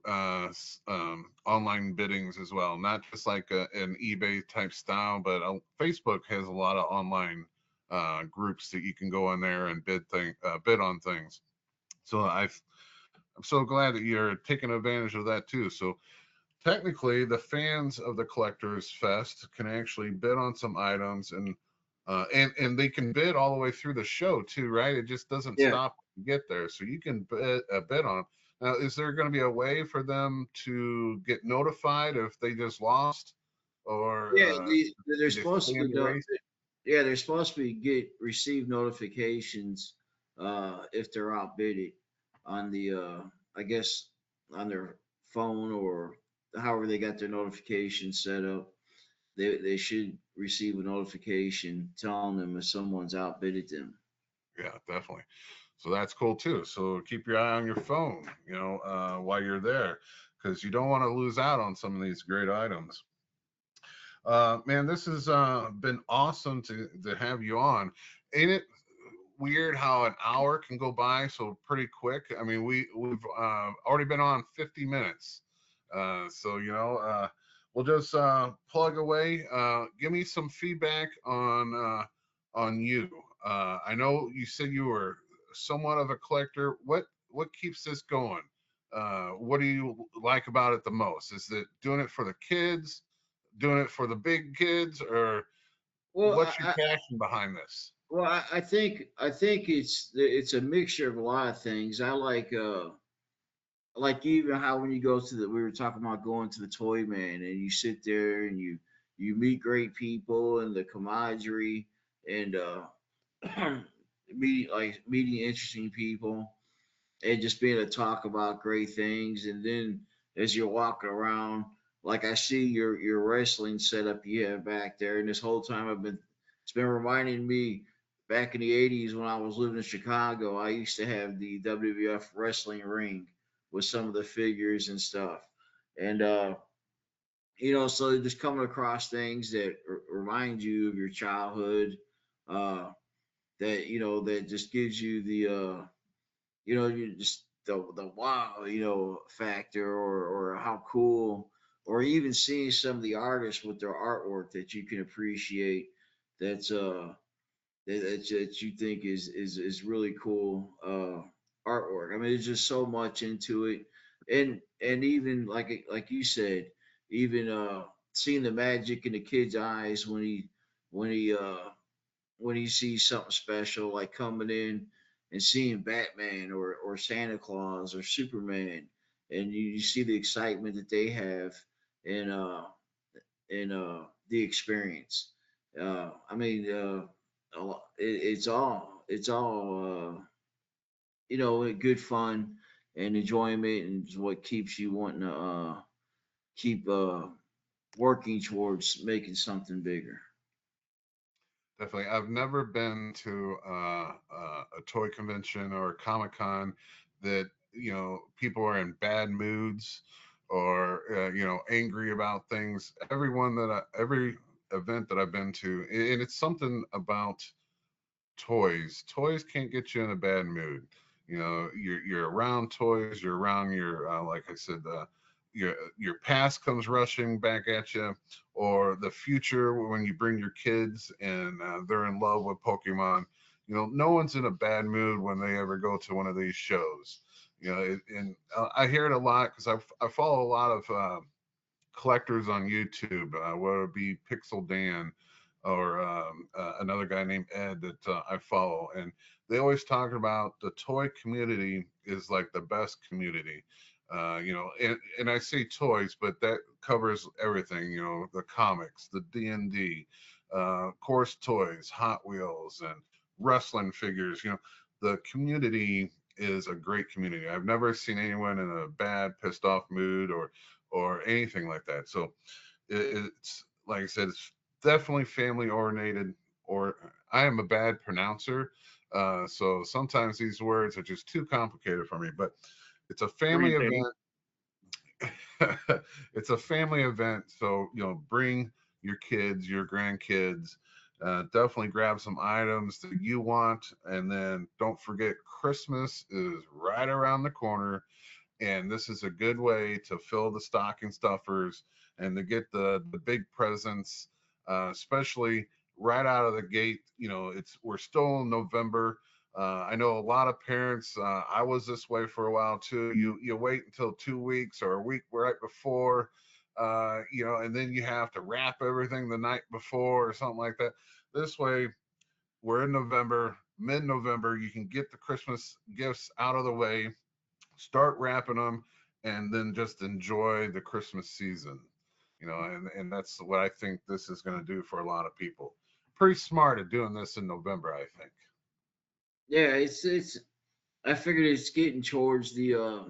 online biddings as well, not just like an eBay type style, but Facebook has a lot of online groups that you can go on there and bid on things. So I'm so glad that you're taking advantage of that too. So technically, the fans of the Collectors Fest can actually bid on some items, and they can bid all the way through the show too, right? It just doesn't yeah, stop when you get there, so you can bid on. Now, is there going to be a way for them to get notified if they just lost, or yeah. They're do they supposed stay to in get the race? yeah, they're supposed to be get receive notifications if they're outbidded on the I guess on their phone or however they got their notification set up. They should receive a notification telling them if someone's outbidded them. Yeah, definitely. So that's cool too. So keep your eye on your phone, while you're there, because you don't want to lose out on some of these great items. Man, this has been awesome to have you on. Ain't it weird how an hour can go by so pretty quick? I mean, we've already been on 50 minutes, so we'll just plug away. Give me some feedback on you. I know you said you were somewhat of a collector. What keeps this going? What do you like about it the most? Is it doing it for the kids, doing it for the big kids, or Well, what's your passion behind this? Well, I think it's a mixture of a lot of things. I like even how when you go to the we were talking about going to the toy man and you sit there and you meet great people and the camaraderie and meeting interesting people and just being able to talk about great things. And then as you're walking around, like I see your wrestling setup you have back there, and this whole time it's been reminding me back in the '80s when I was living in Chicago. I used to have the WWF wrestling ring with some of the figures and stuff, and so just coming across things that remind you of your childhood, uh, that that just gives you the you just the wow, factor or how cool, or even seeing some of the artists with their artwork that you can appreciate. That's that you think is really cool artwork. I mean, there's just so much into it, and even like you said, even seeing the magic in the kid's eyes when he uh when he sees something special like coming in and seeing Batman or Santa Claus or Superman, and you see the excitement that they have in the experience. I mean, it's all good fun and enjoyment, and is what keeps you wanting to keep working towards making something bigger. Definitely. I've never been to a toy convention or a Comic Con that, people are in bad moods or, angry about things. Every event that I've been to, and it's something about toys. Toys can't get you in a bad mood. You're around toys. You're around your like I said, your past comes rushing back at you, or the future when you bring your kids and they're in love with Pokemon. No one's in a bad mood when they ever go to one of these shows. And I hear it a lot because I follow a lot of collectors on YouTube, whether it be Pixel Dan or another guy named Ed that I follow, and they always talk about the toy community is like the best community. And I say toys, but that covers everything. The comics, the D&D, of course, toys, Hot Wheels, and wrestling figures. The community is a great community. I've never seen anyone in a bad, pissed off mood or anything like that. So it's like I said, it's definitely family oriented. Or I am a bad pronouncer, so sometimes these words are just too complicated for me. But it's a family Orientating. event. It's a family event, so bring your kids, your grandkids. Definitely grab some items that you want, and then don't forget Christmas is right around the corner, and this is a good way to fill the stocking stuffers and to get the big presents, especially right out of the gate. We're still in November. I know a lot of parents. I was this way for a while too. You wait until 2 weeks or a week right before, and then you have to wrap everything the night before or something like that. This way, we're in November, mid-November. You can get the Christmas gifts out of the way, start wrapping them, and then just enjoy the Christmas season. And that's what I think this is going to do for a lot of people. Pretty smart at doing this in November, I think. Yeah, it's. I figured it's getting towards the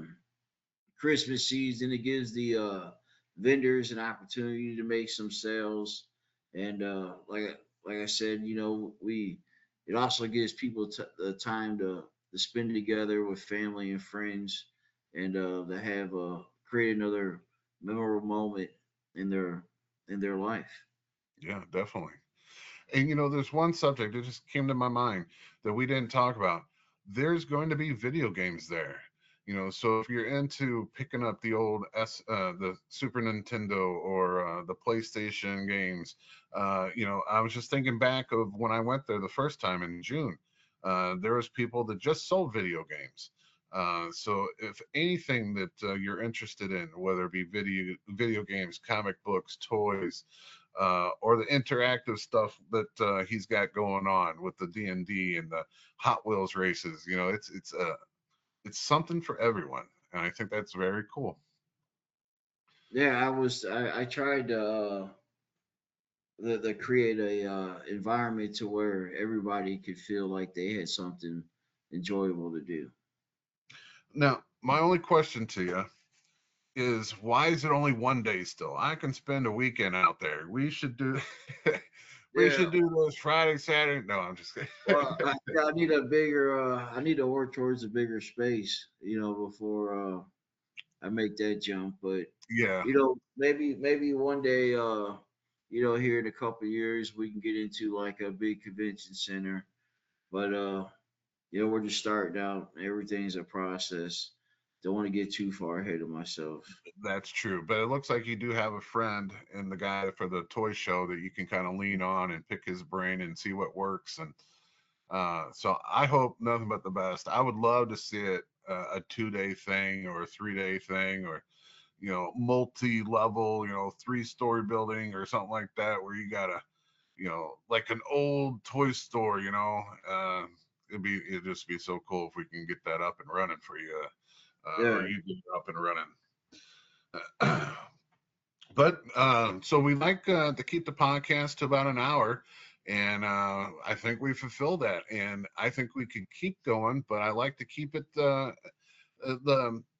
Christmas season. It gives the vendors an opportunity to make some sales, and like I said, we it also gives people the time to spend together with family and friends, and to have create another memorable moment in their life. Yeah, definitely. And there's one subject that just came to my mind that we didn't talk about. There's going to be video games there. So if you're into picking up the old the Super Nintendo or the PlayStation games, I was just thinking back of when I went there the first time in June. There was people that just sold video games. So if anything that you're interested in, whether it be video games, comic books, toys, or the interactive stuff that he's got going on with the D&D and the Hot Wheels races. You know, it's something for everyone, and I think that's very cool. Yeah, I tried to create a environment to where everybody could feel like they had something enjoyable to do. Now, my only question to you is, why is it only one day still? I can spend a weekend out there. We should do we Yeah. should do those Friday, Saturday. No, I'm just kidding. Well, I need a bigger. I need to work towards a bigger space, before I make that jump. But Yeah, maybe one day, here in a couple of years, we can get into like a big convention center. But we're just starting out. Everything's a process. Don't want to get too far ahead of myself. that's true. But it looks like you do have a friend in the guy for the toy show that you can kind of lean on and pick his brain and see what works. And so I hope nothing but the best. I would love to see it a 2-day thing or a 3-day thing, or multi-level, 3-story building or something like that, where you got like an old toy store. It'd just be so cool if we can get that up and running for you, or Yeah. you get it up and running. But so we like to keep the podcast to about an hour, and I think we fulfilled that, and I think we could keep going, but I like to keep it the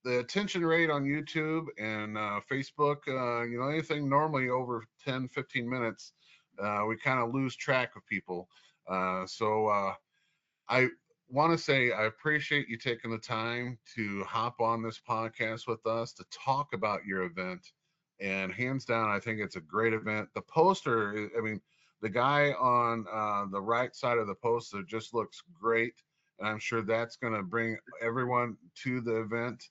attention rate on YouTube and Facebook, anything normally over 10-15 minutes, we kind of lose track of people. So I want to say I appreciate you taking the time to hop on this podcast with us to talk about your event. And hands down, I think it's a great event. The poster, I mean, the guy on the right side of the poster just looks great. And I'm sure that's going to bring everyone to the event.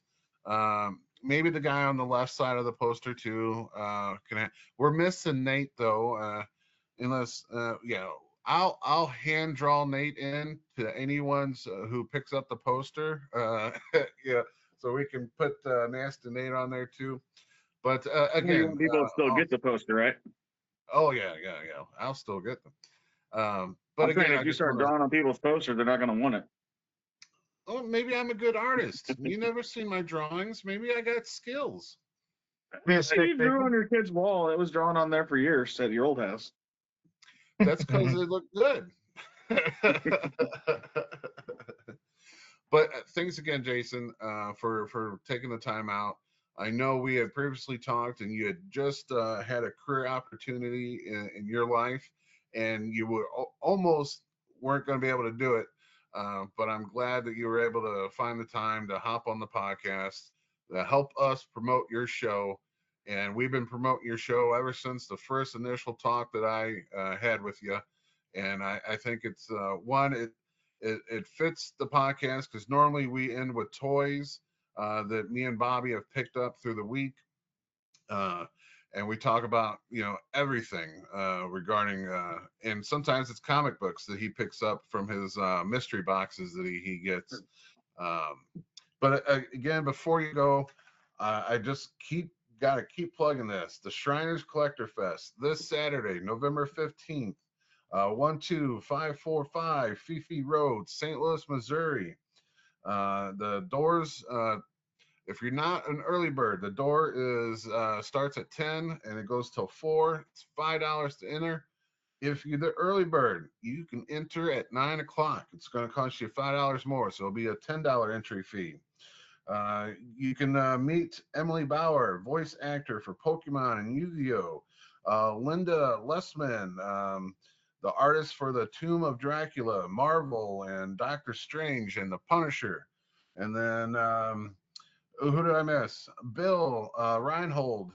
Maybe the guy on the left side of the poster too. We're missing Nate though, unless I'll hand draw Nate in to anyone's who picks up the poster. Yeah, so we can put Nasty Nate on there too. But You again, want people to still get the poster, right? oh yeah, I'll still get them. But I'm saying again, I if you just start want to. drawing on people's posters, they're not going to want it. Oh, maybe I'm a good artist. You never seen my drawings. Maybe I got skills. Be a Hey, stick you drew figure. on your kid's wall. It was drawn on there for years at your old house. That's because they look good. But thanks again, Jason, for taking the time out. I know we had previously talked, and you had just had a career opportunity in your life, and you were almost weren't going to be able to do it. But I'm glad that you were able to find the time to hop on the podcast to help us promote your show. And we've been promoting your show ever since the first initial talk that I had with you. And I think it's it fits the podcast because normally we end with toys that me and Bobby have picked up through the week. And we talk about everything regarding and sometimes it's comic books that he picks up from his mystery boxes that he gets. But again, before you go, I just gotta keep plugging this. The Shriners Collector Fest this Saturday, November 15th, 12545 Fifi Road, St. Louis, Missouri. The doors, if you're not an early bird, the door is starts at 10 and it goes till 4. It's $5 to enter. If you're the early bird, you can enter at 9 o'clock. It's going to cost you $5 more, so it'll be a $10 entry fee. You can meet Emily Bauer, voice actor for Pokemon and Yu-Gi-Oh! Linda Lessman, the artist for the Tomb of Dracula, Marvel, and Doctor Strange, and the Punisher. And then who did I miss? Bill Reinhold.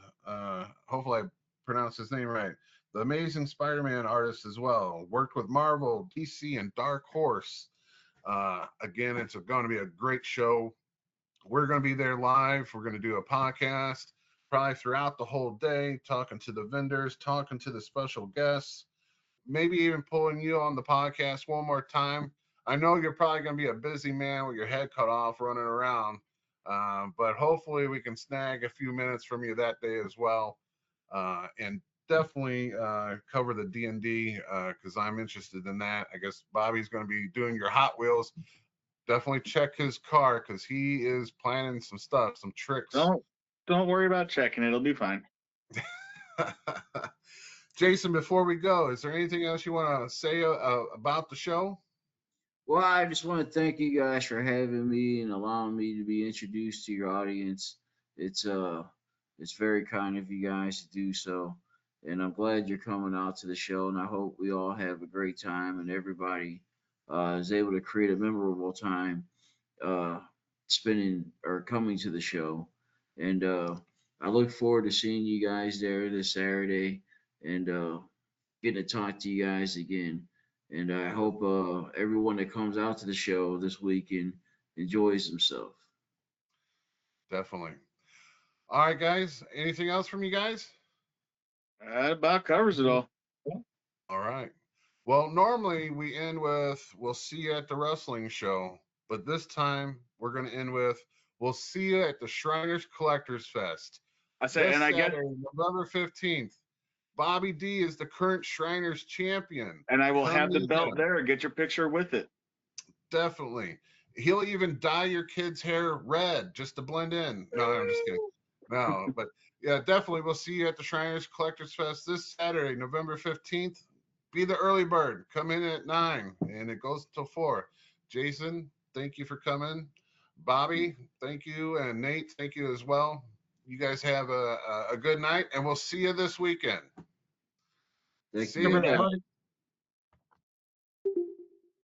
Hopefully I pronounced his name right. The Amazing Spider-Man artist as well. Worked with Marvel, DC, and Dark Horse. Again, it's going to be a great show. We're going to be there live. We're going to do a podcast probably throughout the whole day, talking to the vendors, talking to the special guests, maybe even pulling you on the podcast one more time. I know you're probably going to be a busy man with your head cut off running around, but hopefully we can snag a few minutes from you that day as well. And definitely cover the D&D because I'm interested in that. I guess Bobby's going to be doing your Hot Wheels. Definitely check his car because he is planning some stuff, some tricks. Don't worry about checking. It'll be fine. Jason, before we go, is there anything else you want to say about the show? Well, I just want to thank you guys for having me and allowing me to be introduced to your audience. It's very kind of you guys to do so, and I'm glad you're coming out to the show. And I hope we all have a great time and everybody is able to create a memorable time spending or coming to the show. And I look forward to seeing you guys there this Saturday and getting to talk to you guys again. And I hope everyone that comes out to the show this weekend enjoys himself. Definitely. All right, guys. Anything else from you guys? That about covers it all. All right. Well, normally we end with "We'll see you at the wrestling show," but this time we're going to end with "We'll see you at the Shriners Collectors Fest." I say, This and I guess, Saturday, November 15th. Bobby D is the current Shriners champion. and I will Come have the meet belt him. there. Get your picture with it. Definitely. He'll even dye your kid's hair red just to blend in. No, I'm just kidding. No, but yeah, definitely. We'll see you at the Shriners Collectors Fest this Saturday, November 15th. Be the early bird. Come in at 9 and it goes till 4. Jason, thank you for coming. Bobby, thank you. And Nate, thank you as well. You guys have a good night and we'll see you this weekend. Thank See you. you then. Everybody.